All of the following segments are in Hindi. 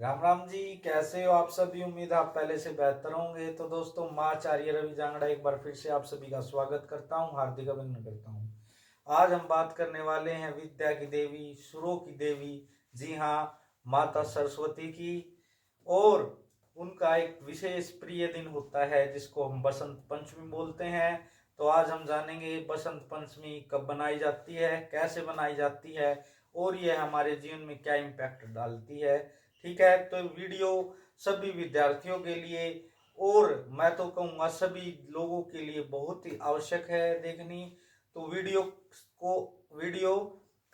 राम राम जी, कैसे हो आप सभी। उम्मीद है आप पहले से बेहतर होंगे। तो दोस्तों, माँ आचार्य रवि जांगड़ा एक बार फिर से आप सभी का स्वागत करता हूँ, हार्दिक अभिनंदन करता हूँ। आज हम बात करने वाले हैं विद्या की देवी, सुरों की देवी, जी हाँ, माता सरस्वती की। और उनका एक विशेष प्रिय दिन होता है जिसको हम बसंत पंचमी बोलते हैं। तो आज हम जानेंगे बसंत पंचमी कब बनाई जाती है, कैसे बनाई जाती है और यह हमारे जीवन में क्या इम्पैक्ट डालती है। ठीक है, तो वीडियो सभी विद्यार्थियों के लिए और मैं तो कहूँगा सभी लोगों के लिए बहुत ही आवश्यक है देखनी। तो वीडियो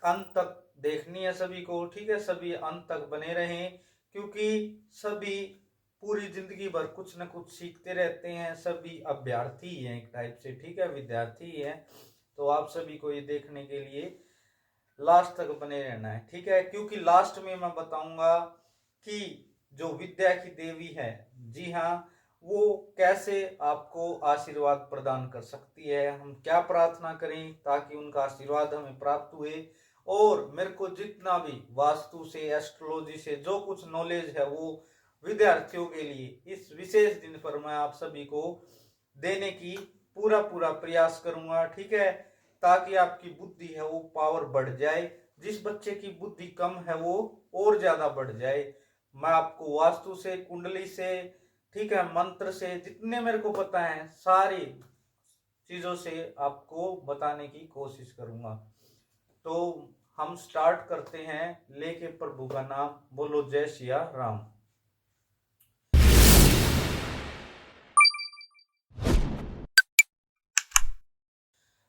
अंत तक देखनी है सभी को। ठीक है, सभी अंत तक बने रहें क्योंकि सभी पूरी जिंदगी भर कुछ न कुछ सीखते रहते हैं। सभी अभ्यर्थी हैं एक टाइप से, ठीक है, विद्यार्थी हैं। तो आप सभी को ये देखने के लिए लास्ट तक बने रहना है, ठीक है, क्योंकि लास्ट में मैं बताऊंगा कि जो विद्या की देवी है, जी हाँ, वो कैसे आपको आशीर्वाद प्रदान कर सकती है, हम क्या प्रार्थना करें ताकि उनका आशीर्वाद हमें प्राप्त हुए। और मेरे को जितना भी वास्तु से, एस्ट्रोलॉजी से जो कुछ नॉलेज है वो विद्यार्थियों के लिए इस विशेष दिन पर मैं आप सभी को देने की पूरा पूरा प्रयास करूंगा, ठीक है, ताकि आपकी बुद्धि है वो पावर बढ़ जाए। जिस बच्चे की बुद्धि कम है वो और ज्यादा बढ़ जाए। मैं आपको वास्तु से, कुंडली से, ठीक है, मंत्र से, जितने मेरे को पता है सारी चीजों से आपको बताने की कोशिश करूंगा। तो हम स्टार्ट करते हैं लेके प्रभु का नाम। बोलो जय सिया राम।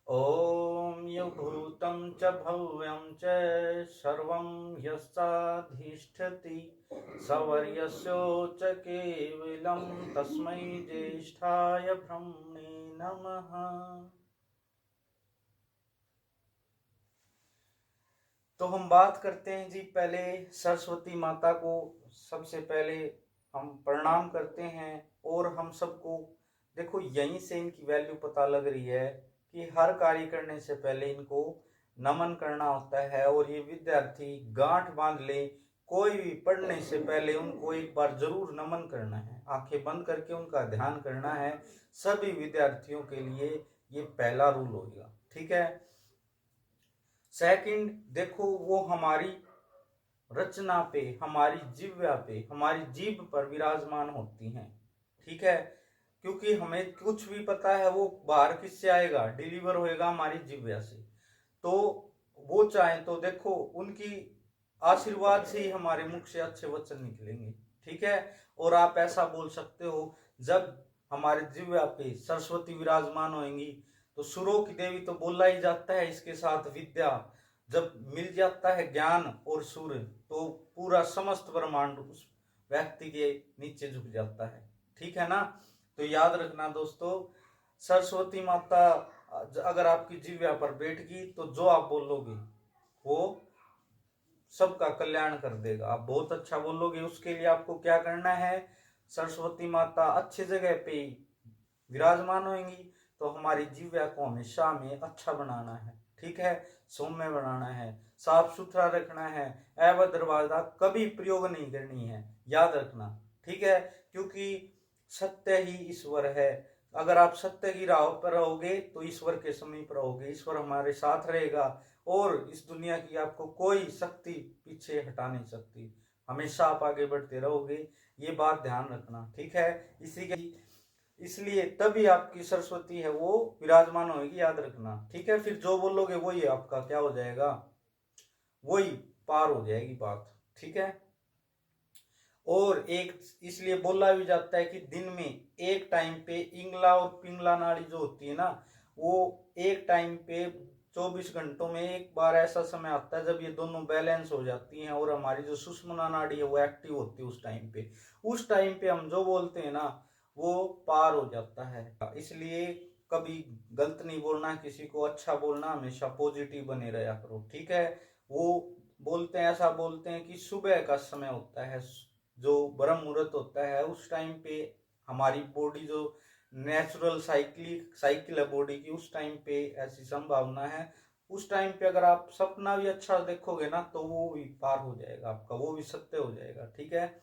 ओम युभूतं च भव्यं च सर्वं यस्याधिष्ठति सवर्यस्योच्च केवलं तस्मै ज्येष्ठाय ब्रह्मणे नमः। तो हम बात करते हैं जी, पहले सरस्वती माता को सबसे पहले हम प्रणाम करते हैं। और हम सबको देखो यहीं से इनकी वैल्यू पता लग रही है कि हर कार्य करने से पहले इनको नमन करना होता है। और ये विद्यार्थी गांठ बांध ले, कोई भी पढ़ने से पहले उनको एक बार जरूर नमन करना है, आंखें बंद करके उनका ध्यान करना है। सभी विद्यार्थियों के लिए ये पहला रूल होगा, ठीक है। सेकंड, देखो वो हमारी रचना पे, हमारी जिह्वा पे, हमारी जीभ पर विराजमान होती हैं, ठीक है, क्योंकि हमें कुछ भी पता है वो बाहर किससे आएगा, डिलीवर होएगा हमारी जिह्वा से। तो वो चाहे तो देखो उनकी आशीर्वाद से ही हमारे मुख से अच्छे वचन निकलेंगे, ठीक है। और आप ऐसा बोल सकते हो, जब हमारे जिह्वा पे सरस्वती विराजमान होंगी तो सुरों की देवी तो बोला ही जाता है, इसके साथ विद्या जब मिल जाता है, ज्ञान और सुर, तो पूरा समस्त ब्रह्मांड उस व्यक्ति के नीचे झुक जाता है, ठीक है ना। तो याद रखना दोस्तों, सरस्वती माता अगर आपकी जिह्वा पर बैठ गई तो जो आप बोलोगे वो सबका कल्याण कर देगा। आप बहुत अच्छा बोलोगे, उसके लिए आपको क्या करना है, सरस्वती माता अच्छी जगह पे विराजमान होंगी तो हमारी जिह्वा को हमेशा में अच्छा बनाना है, ठीक है, सौम्य बनाना है, साफ सुथरा रखना है, अभद्र भाषा कभी प्रयोग नहीं करनी है, याद रखना, ठीक है, क्योंकि सत्य ही ईश्वर है। अगर आप सत्य की राह पर रहोगे तो ईश्वर के समीप रहोगे, ईश्वर हमारे साथ रहेगा और इस दुनिया की आपको कोई शक्ति पीछे हटा नहीं सकती। हमेशा आप आगे बढ़ते रहोगे, ये बात ध्यान रखना, ठीक है। इसी के इसलिए तभी आपकी सरस्वती है वो विराजमान होगी, याद रखना, ठीक है। फिर जो बोलोगे वही आपका क्या हो जाएगा, वही पार हो जाएगी बात, ठीक है। और एक इसलिए बोला भी जाता है कि दिन में एक टाइम पे इंगला और पिंगला नाड़ी जो होती है ना, वो एक टाइम पे 24 घंटों में एक बार ऐसा समय आता है जब ये दोनों बैलेंस हो जाती हैं और हमारी जो सुषुम्ना नाड़ी है वो एक्टिव होती है उस टाइम पे। उस टाइम पे हम जो बोलते हैं ना वो पार हो जाता है। इसलिए कभी गलत नहीं बोलना, किसी को अच्छा बोलना, हमेशा पॉजिटिव बने रहा करो, ठीक है। वो बोलते हैं, ऐसा बोलते हैं कि सुबह का समय होता है, जो ब्रह्म मुहूर्त होता है, उस टाइम पे हमारी बॉडी जो नेचुरल साइकिल है बॉडी की, उस टाइम पे ऐसी संभावना है। उस टाइम पे अगर आप सपना भी अच्छा देखोगे ना तो वो भी पार हो जाएगा आपका, वो भी सत्य हो जाएगा। ठीक है।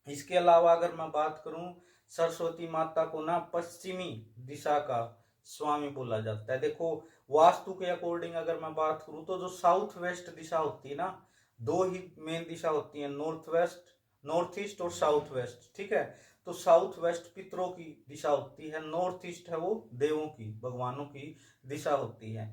इसके अलावा अगर मैं बात करूं, सरस्वती माता को ना पश्चिमी दिशा का स्वामी बोला जाता है। देखो वास्तु के अकॉर्डिंग अगर मैं बात करूं तो जो साउथ वेस्ट दिशा होती है ना, दो ही मेन दिशा होती है, नॉर्थ वेस्ट, नॉर्थ ईस्ट और साउथ वेस्ट। ठीक है। तो साउथ वेस्ट पितरों की दिशा होती है, नॉर्थ ईस्ट है वो देवों की, भगवानों की दिशा होती है।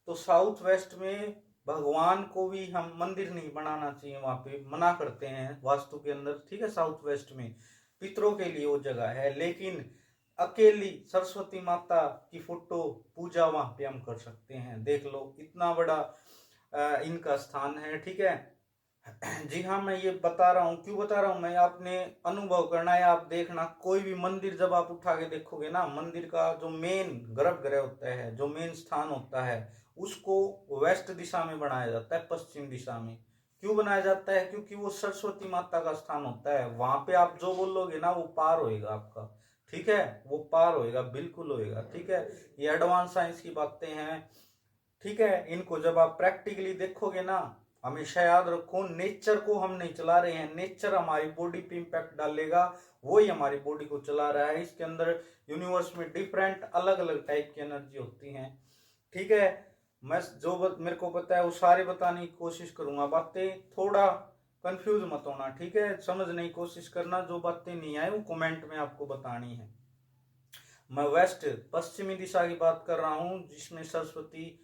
तो साउथ वेस्ट में भगवान को भी हम मंदिर नहीं बनाना चाहिए, वहां पे मना करते हैं वास्तु के अंदर। ठीक है। साउथ वेस्ट में पितरों के लिए वो जगह है, लेकिन अकेली सरस्वती माता की फोटो पूजा वहां पे हम कर सकते हैं। देख लो इतना बड़ा इनका स्थान है। ठीक है। जी हाँ, मैं ये बता रहा हूँ, क्यों बता रहा हूँ मैं, आपने अनुभव करना है। आप देखना कोई भी मंदिर जब आप उठा के देखोगे ना, मंदिर का जो मेन गर्भगृह होता है, जो मेन स्थान होता है, उसको वेस्ट दिशा में बनाया जाता है, पश्चिम दिशा में। क्यों बनाया जाता है? क्योंकि वो सरस्वती माता का स्थान होता है। वहां पे आप जो बोलोगे ना वो पार होएगा आपका। ठीक है। वो पार होएगा, बिल्कुल होएगा। ठीक है। ये एडवांस साइंस की बातें हैं। ठीक है। इनको जब आप प्रैक्टिकली देखोगे ना, हमेशा याद रखो, नेचर को हम नहीं चला रहे हैं, नेचर हमारी बॉडी पे इम्पैक्ट डालेगा, वही हमारी बॉडी को चला रहा है। इसके अंदर यूनिवर्स में डिफरेंट अलग अलग टाइप की एनर्जी होती हैं। ठीक है। मैं जो मेरे को पता है वो सारे बताने की कोशिश करूंगा। बातें थोड़ा कंफ्यूज मत होना। ठीक है। समझने की कोशिश करना, जो बातें नहीं आए वो कमेंट में आपको बतानी है। मैं वेस्ट पश्चिमी दिशा की बात कर रहा हूँ, जिसमें सरस्वती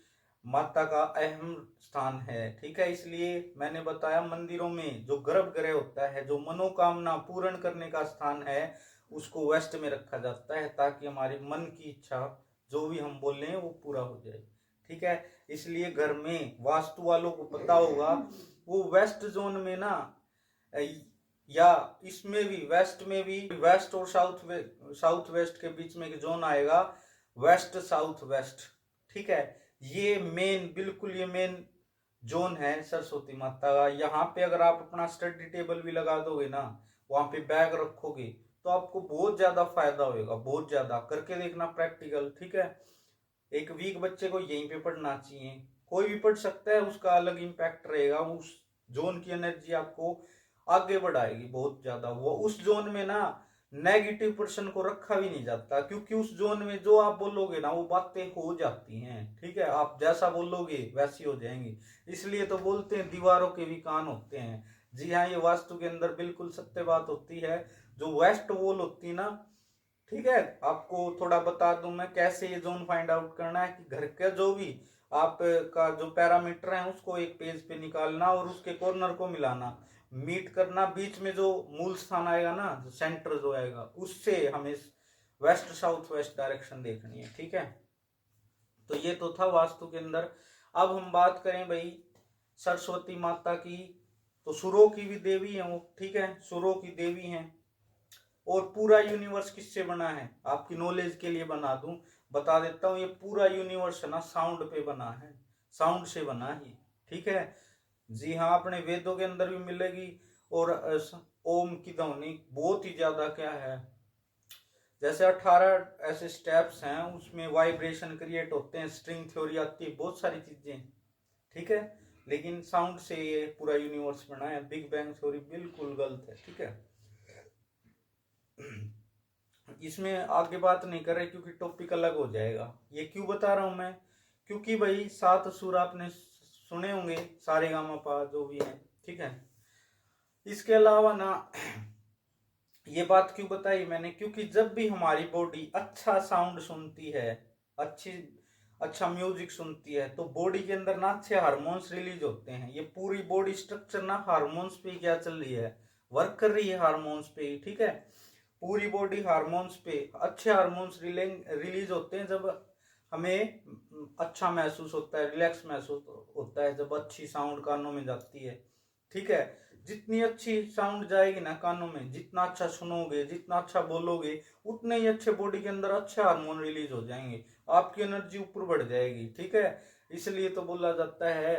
माता का अहम स्थान है। ठीक है। इसलिए मैंने बताया मंदिरों में जो गर्भगृह होता है, जो मनोकामना पूर्ण करने का स्थान है, उसको वेस्ट में रखा जाता है, ताकि हमारे मन की इच्छा जो भी हम बोल रहे हैं वो पूरा हो जाए। ठीक है। इसलिए घर में वास्तु वालों को पता होगा, वो वेस्ट जोन में ना, या इसमें भी वेस्ट में भी, वेस्ट और साउथ वेस्ट के बीच में एक जोन आएगा, वेस्ट साउथ वेस्ट। ठीक है। ये मेन, बिल्कुल ये मेन जोन है सरस्वती माता का। यहाँ पे अगर आप अपना स्टडी टेबल भी लगा दोगे ना, वहां पे बैग रखोगे, तो आपको बहुत ज्यादा फायदा होगा, बहुत ज्यादा। करके देखना प्रैक्टिकल। ठीक है। एक वीक बच्चे को यहीं पे पढ़ना चाहिए, कोई भी पढ़ सकता है, उसका अलग इम्पैक्ट रहेगा। उस जोन की एनर्जी आपको आगे बढ़ाएगी बहुत ज्यादा। वो उस जोन में ना नेगेटिव पर्सन को रखा भी नहीं जाता, क्योंकि उस जोन में जो आप बोलोगे ना वो बातें हो जाती हैं। ठीक है। आप जैसा बोलोगे वैसी हो जाएंगी। इसलिए तो बोलते हैं दीवारों के भी कान होते हैं। जी हाँ, ये वास्तु के अंदर बिल्कुल सत्य बात होती है। जो वेस्ट वॉल होती है ना, ठीक है, आपको थोड़ा बता दूं मैं कैसे ये जोन फाइंड आउट करना है। कि घर का जो भी आपका जो पैरामीटर है उसको एक पेज पे निकालना और उसके कॉर्नर को मिलाना, मीट करना, बीच में जो मूल स्थान आएगा ना, जो सेंटर जो आएगा, उससे हमें वेस्ट साउथ वेस्ट डायरेक्शन देखनी है। ठीक है। तो ये तो था वास्तु के अंदर। अब हम बात करें भाई सरस्वती माता की, तो सुरों की भी देवी है वो। ठीक है। सुरों की देवी है। और पूरा यूनिवर्स किससे बना है, आपकी नॉलेज के लिए बता देता हूँ। ये पूरा यूनिवर्स है ना साउंड पे बना है, साउंड से बना है। ठीक है। जी हाँ, अपने वेदों के अंदर भी मिलेगी। और ओम की ध्वनि बहुत ही ज्यादा क्या है, जैसे 18 ऐसे स्टेप्स हैं, उसमें वाइब्रेशन क्रिएट होते हैं, स्ट्रिंग थ्योरी आती है, बहुत सारी चीजें। ठीक है। लेकिन साउंड से ये पूरा यूनिवर्स बना है। बिग बैंग थ्योरी बिल्कुल गलत है। ठीक है। इसमें आगे बात नहीं कर रहे क्योंकि टॉपिक अलग हो जाएगा। ये क्यों बता रहा हूं मैं, क्योंकि भाई 7 सुर आपने सुने होंगे, सारे गामा पा जो भी है। ठीक है। इसके अलावा ना ये बात क्यों बताई मैंने, क्योंकि जब भी हमारी बॉडी अच्छा साउंड सुनती है, अच्छी अच्छा म्यूजिक सुनती है, तो बॉडी के अंदर ना अच्छे हार्मोन्स रिलीज होते हैं। ये पूरी बॉडी स्ट्रक्चर ना हार्मोन्स पे क्या चल रही है, वर्क कर रही है हार्मोन्स पे। ठीक है। पूरी बॉडी हार्मोन्स पे, अच्छे हार्मोन्स रिलीज होते हैं जब हमें अच्छा महसूस होता है, रिलैक्स महसूस होता है, जब अच्छी साउंड कानों में जाती है। ठीक है। जितनी अच्छी साउंड जाएगी ना कानों में, जितना अच्छा सुनोगे, जितना अच्छा बोलोगे, उतने ही अच्छे बॉडी के अंदर अच्छे हार्मोन रिलीज हो जाएंगे, आपकी एनर्जी ऊपर बढ़ जाएगी। ठीक है। इसलिए तो बोला जाता है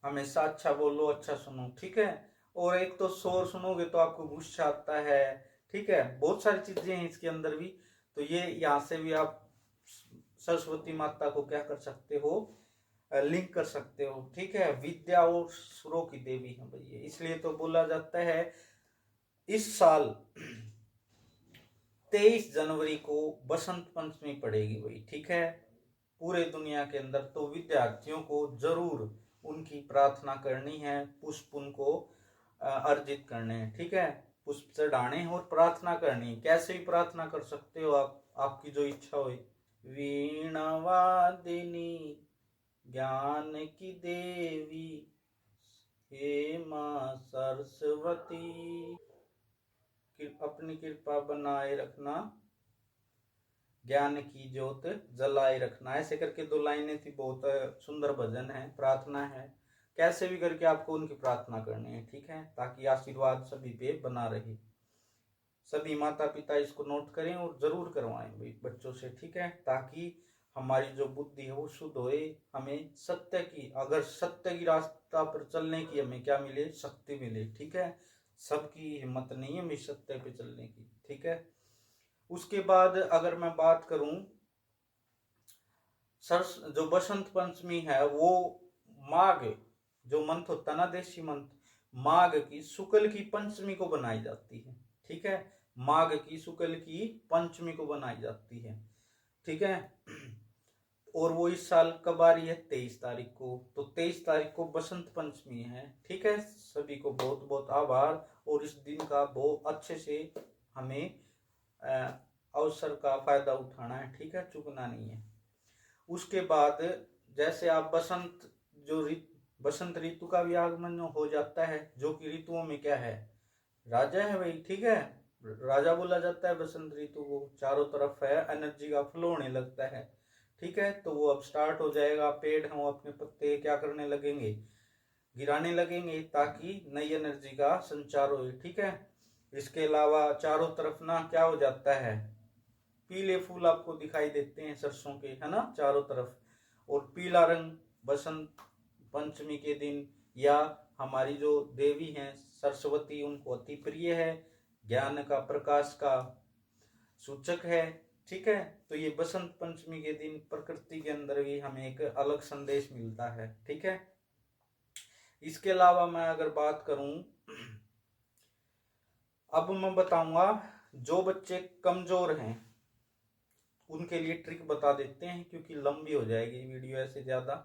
हमेशा अच्छा बोलो, अच्छा सुनो। ठीक है। और एक तो शोर सुनोगे तो आपको गुस्सा आता है। ठीक है। बहुत सारी चीजें हैं इसके अंदर भी। तो ये यहाँ से भी आप सरस्वती माता को क्या कर सकते हो, लिंक कर सकते हो। ठीक है, विद्या और सुरों की देवी है भैया, इसलिए तो बोला जाता है इस साल 23 जनवरी को बसंत पंचमी पड़ेगी भाई। ठीक है, पूरे दुनिया के अंदर तो विद्यार्थियों को जरूर उनकी प्रार्थना करनी है, पुष्प उनको अर्जित करने हैं। ठीक है, पुष्प चढ़ाने और प्रार्थना करनी है। कैसे भी प्रार्थना कर सकते हो आप, आपकी जो इच्छा हो। वीणा वादिनी ज्ञान की देवी हे मां सरस्वती, अपनी कृपा बनाए रखना, ज्ञान की ज्योत जलाए रखना। ऐसे करके 2 लाइनें थी, बहुत सुंदर भजन है, प्रार्थना है। कैसे भी करके आपको उनकी प्रार्थना करनी है। ठीक है, ताकि आशीर्वाद सभी पे बना रहे। सभी माता पिता इसको नोट करें और जरूर करवाएं भाई बच्चों से। ठीक है, ताकि हमारी जो बुद्धि है वो शुद्ध होए, हमें सत्य की, अगर सत्य की रास्ता पर चलने की हमें क्या मिले, शक्ति मिले। ठीक है, सबकी हिम्मत नहीं है हमें सत्य पे चलने की। ठीक है, उसके बाद अगर मैं बात करूं, जो बसंत पंचमी है वो माघ, जो मंथ होता है ना देशी मंथ, माघ की शुक्ल की पंचमी को बनाई जाती है। ठीक है, माघ की शुक्ल की पंचमी को बनाई जाती है। ठीक है, और वो इस साल कब आ रही है, 23 तारीख को। तो 23 तारीख को बसंत पंचमी है। ठीक है, सभी को बहुत बहुत आभार, और इस दिन का बहुत अच्छे से हमें अवसर का फायदा उठाना है। ठीक है, चूकना नहीं है। उसके बाद जैसे आप बसंत, जो बसंत ऋतु का भी आगमन हो जाता है, जो कि ऋतुओं में क्या है, राजा है भाई। ठीक है, राजा बोला जाता है बसंत ऋतु को। चारों तरफ है एनर्जी का फ्लो होने लगता है। ठीक है, तो वो अब स्टार्ट हो जाएगा। पेड़ हम अपने पत्ते क्या करने लगेंगे, गिराने लगेंगे, ताकि नई एनर्जी का संचार हो। ठीक है, इसके अलावा चारों तरफ ना क्या हो जाता है, पीले फूल आपको दिखाई देते हैं सरसों के, है ना, चारों तरफ। और पीला रंग बसंत पंचमी के दिन, या हमारी जो देवी हैं सरस्वती, उनको अति प्रिय है, ज्ञान का, प्रकाश का सूचक है। ठीक है, तो ये बसंत पंचमी के दिन प्रकृति के अंदर भी हमें एक अलग संदेश मिलता है। ठीक है, इसके अलावा मैं अगर बात करूं, अब मैं बताऊंगा जो बच्चे कमजोर हैं उनके लिए ट्रिक बता देते हैं, क्योंकि लंबी हो जाएगी वीडियो ऐसे ज्यादा।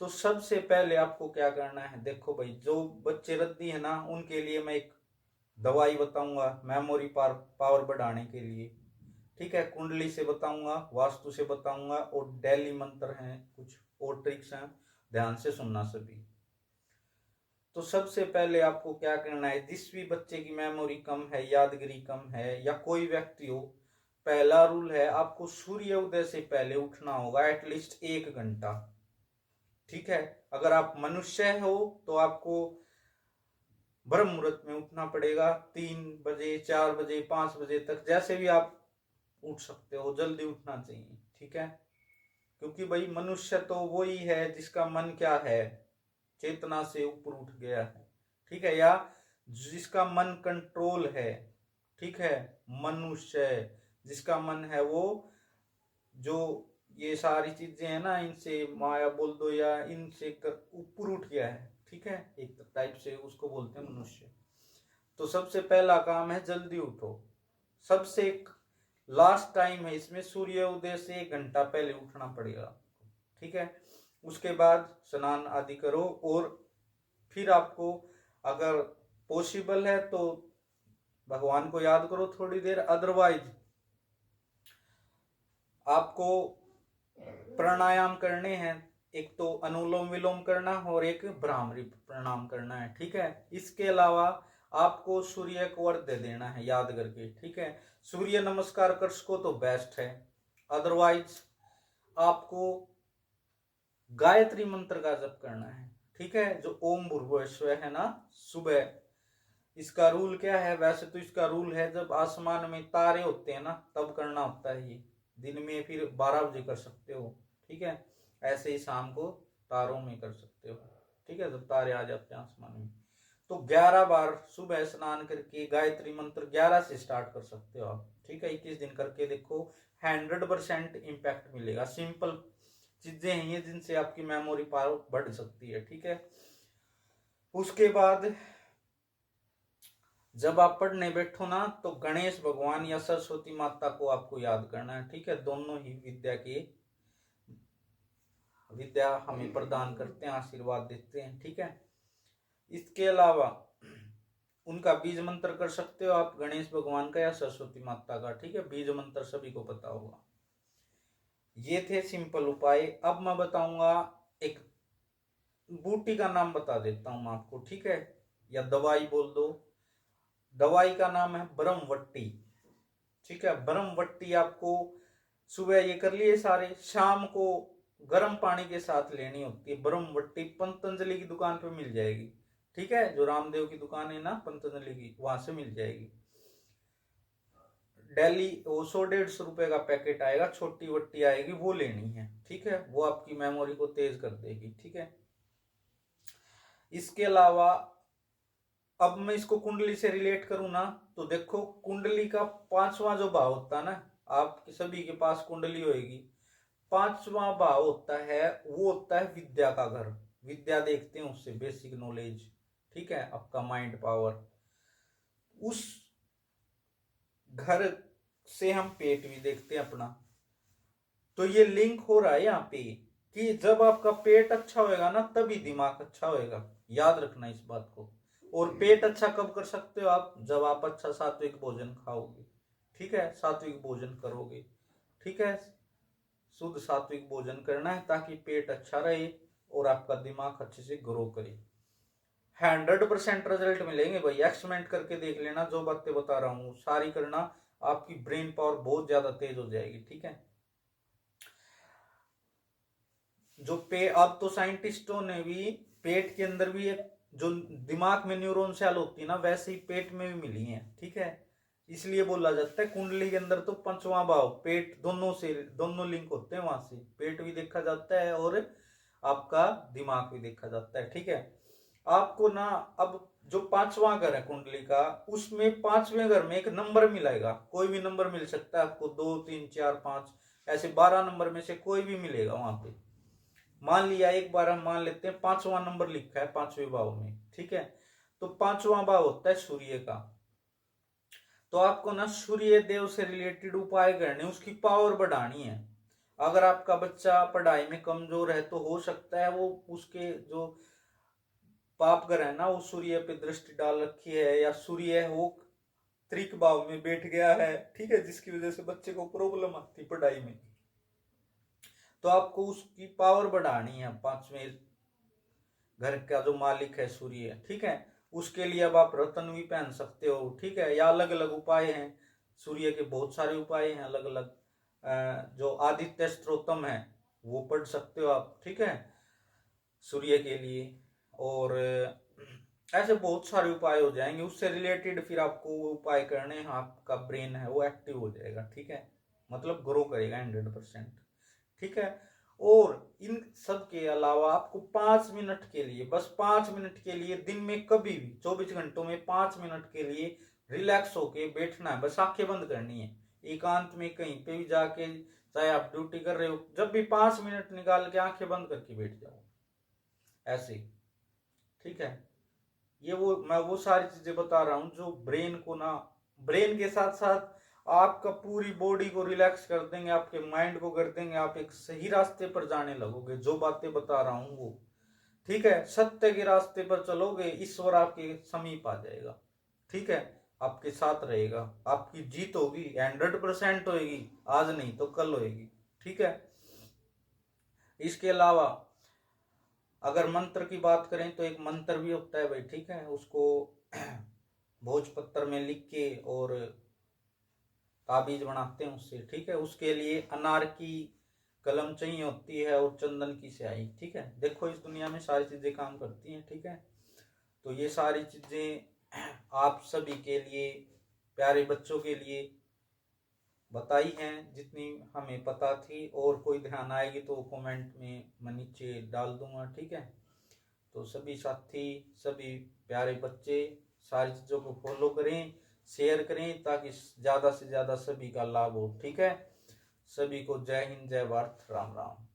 तो सबसे पहले आपको क्या करना है, देखो भाई, जो बच्चे रद्दी है ना, उनके लिए मैं एक दवाई बताऊंगा मेमोरी पावर बढ़ाने के लिए। ठीक है, कुंडली से बताऊंगा, वास्तु से बताऊंगा, और डेली मंत्र हैं, कुछ और ट्रिक्स हैं, ध्यान से सुनना सभी। तो सबसे पहले आपको क्या करना है, जिस भी बच्चे की मेमोरी कम है, यादगिरी कम है, या कोई व्यक्ति हो, पहला रूल है आपको सूर्य उदय से पहले उठना होगा, एटलीस्ट 1 घंटा। ठीक है, अगर आप मनुष्य हो तो आपको ब्रह्म मुहूर्त में उठना पड़ेगा, 3 बजे, 4 बजे, 5 बजे तक, जैसे भी आप उठ सकते हो, जल्दी उठना चाहिए। ठीक है, क्योंकि भाई मनुष्य तो वही है जिसका मन क्या है, चेतना से ऊपर उठ गया है। ठीक है, या जिसका मन कंट्रोल है। ठीक है, मनुष्य जिसका मन है वो, जो ये सारी चीजें है ना, इनसे माया बोल दो या इनसे ऊपर उठ गया है। ठीक है, एक टाइप से उसको बोलते हैं मनुष्य। तो सबसे पहला काम है जल्दी उठो। सबसे लास्ट टाइम है इसमें, सूर्य उदय से 1 घंटा पहले उठना पड़ेगा। ठीक है, उसके बाद स्नान आदि करो, और फिर आपको अगर पॉसिबल है तो भगवान को याद करो थोड़ी देर, अदरवाइज आपको प्राणायाम करने हैं। एक तो अनुलोम विलोम करना और एक भ्रामरी प्रणाम करना है। ठीक है, इसके अलावा आपको सूर्य को अर्घ्य देना है याद करके। ठीक है, सूर्य नमस्कार कर सको तो बेस्ट है, अदरवाइज आपको गायत्री मंत्र का जप करना है। ठीक है, जो ओम भूर्भुवः है ना, सुबह, इसका रूल क्या है, वैसे तो इसका रूल है जब आसमान में तारे होते हैं ना तब करना होता है ये, दिन में फिर 12 बजे कर सकते हो। ठीक है, ऐसे ही शाम को तारों में कर सकते हो। ठीक है, जब तारे आ जाते हैं आसमान में, तो 11 बार सुबह स्नान करके गायत्री मंत्र 11 से स्टार्ट कर सकते हो आप। ठीक है, 21 दिन करके देखो, 100% इम्पैक्ट मिलेगा। सिंपल चीजें हैं जिनसे आपकी मेमोरी पावर बढ़ सकती है। ठीक है, उसके बाद जब आप पढ़ने बैठो ना तो गणेश भगवान या सरस्वती माता को आपको याद करना है। ठीक है, दोनों ही विद्या हमें प्रदान करते हैं, आशीर्वाद देते हैं। ठीक है, इसके अलावा उनका बीज मंत्र कर सकते हो आप, गणेश भगवान का या सरस्वती माता का। ठीक है, बीज मंत्र सभी को पता होगा। ये थे सिंपल उपाय। अब मैं बताऊंगा एक बूटी का नाम बता देता हूं आपको। ठीक है, या दवाई बोल दो। दवाई का नाम है ब्रह्मवट्टी। ठीक है, ब्रह्मवट्टी आपको सुबह ये कर लिए सारे, शाम को गर्म पानी के साथ लेनी होती है। ब्रह्मवट्टी पतंजलि की दुकान पे मिल जाएगी। ठीक है, जो रामदेव की दुकान है ना पतंजलि की, वहां से मिल जाएगी। डेली वो 100-150 रुपए का पैकेट आएगा, छोटी वट्टी आएगी, वो लेनी है। ठीक है, वो आपकी मेमोरी को तेज कर देगी। ठीक है, इसके अलावा अब मैं इसको कुंडली से रिलेट करूं ना तो देखो, कुंडली का 5वां जो भाव होता है ना, आप सभी के पास कुंडली होगी। 5वां भाव होता है, वो होता है विद्या का घर। विद्या देखते हैं उससे, बेसिक नॉलेज। ठीक है, आपका माइंड पावर। उस घर से हम पेट भी देखते हैं अपना। तो ये लिंक हो रहा है यहाँ पे कि जब आपका पेट अच्छा होएगा ना तभी दिमाग अच्छा होएगा। याद रखना इस बात को। और पेट अच्छा कब कर सकते हो आप? जब आप अच्छा सात्विक भोजन खाओगे। ठीक है, सात्विक भोजन करोगे। ठीक है, शुद्ध सात्विक भोजन करना है ताकि पेट अच्छा रहे और आपका दिमाग अच्छे से ग्रो करे। 100% रिजल्ट मिलेंगे भाई, एक्सपेरिमेंट करके देख लेना। जो बातें बता रहा हूँ सारी करना, आपकी ब्रेन पावर बहुत ज्यादा तेज हो जाएगी। ठीक है, अब तो साइंटिस्टों ने भी पेट के अंदर भी एक जो दिमाग में न्यूरॉन सेल होती है ना, वैसे ही पेट में भी मिली है। ठीक है, इसलिए बोला जाता है कुंडली के अंदर तो 5वां भाव पेट, दोनों लिंक होते हैं। वहां से पेट भी देखा जाता है और आपका दिमाग भी देखा जाता है। ठीक है, आपको ना अब जो 5वां घर है कुंडली का, उसमें 5वें घर में एक नंबर मिलेगा। कोई भी नंबर मिल सकता है आपको, 2 3 4 5 ऐसे 12 नंबर में से कोई भी मिलेगा वहां पे। मान लिया, एक बार हम मान लेते हैं 5वां नंबर लिखा है 5वें भाव में। ठीक है, तो 5वां भाव होता है सूर्य का। तो आपको ना सूर्य देव से रिलेटेड उपाय करने, उसकी पावर बढ़ानी है। अगर आपका बच्चा पढ़ाई में कमजोर है तो हो सकता है वो उसके जो पाप ग्रह है ना, वो सूर्य पे दृष्टि डाल रखी है, या सूर्य है वो त्रिक भाव में बैठ गया है। ठीक है, जिसकी वजह से बच्चे को प्रॉब्लम आती पढ़ाई में। तो आपको उसकी पावर बढ़ानी है। 5वें घर का जो मालिक है सूर्य। ठीक है, उसके लिए अब आप रतन भी पहन सकते हो। ठीक है, या अलग अलग उपाय हैं, सूर्य के बहुत सारे उपाय हैं अलग अलग। जो आदित्य स्त्रोतम है वो पढ़ सकते हो आप। ठीक है, सूर्य के लिए। और ऐसे बहुत सारे उपाय हो जाएंगे उससे रिलेटेड। फिर आपको वो उपाय करने हैं, आपका ब्रेन है वो एक्टिव हो जाएगा। ठीक है, मतलब ग्रो करेगा 100%। ठीक है, और इन सब के अलावा आपको 5 मिनट के लिए, बस 5 मिनट के लिए दिन में कभी भी 24 घंटों में 5 मिनट के लिए रिलैक्स होके बैठना है। बस आंखें बंद करनी है, एकांत में कहीं पे भी जाके, चाहे आप ड्यूटी कर रहे हो, जब भी 5 मिनट निकाल के आंखें बंद करके बैठ जाओ ऐसे। ठीक है, मैं वो सारी चीजें बता रहा हूं जो ब्रेन को ना, ब्रेन के साथ साथ आपका पूरी बॉडी को रिलैक्स कर देंगे, आपके माइंड को कर देंगे। आप एक सही रास्ते पर जाने लगोगे, जो बातें बता रहा हूं वो। ठीक है, सत्य के रास्ते पर चलोगे, ईश्वर आपके समीप आ जाएगा। ठीक है, आपके साथ रहेगा, आपकी जीत होगी, 100% होगी। आज नहीं तो कल होगी। ठीक है, इसके अलावा अगर मंत्र की बात करें तो एक मंत्र भी होता है भाई। ठीक है, उसको भोजपत्र में लिख के और ताबीज बनाते हैं उससे। ठीक है, उसके लिए अनार की कलम चाहिए होती है और चंदन की स्याही। ठीक है, देखो इस दुनिया में सारी चीजें काम करती हैं। ठीक है, तो ये सारी चीजें आप सभी के लिए, प्यारे बच्चों के लिए बताई हैं जितनी हमें पता थी। और कोई ध्यान आएगी तो कमेंट में मैं नीचे डाल दूंगा। ठीक है, तो सभी साथी, सभी प्यारे बच्चे सारी चीज़ों को फॉलो करें, शेयर करें ताकि ज़्यादा से ज़्यादा सभी का लाभ हो। ठीक है, सभी को जय हिंद, जय भारत, राम राम।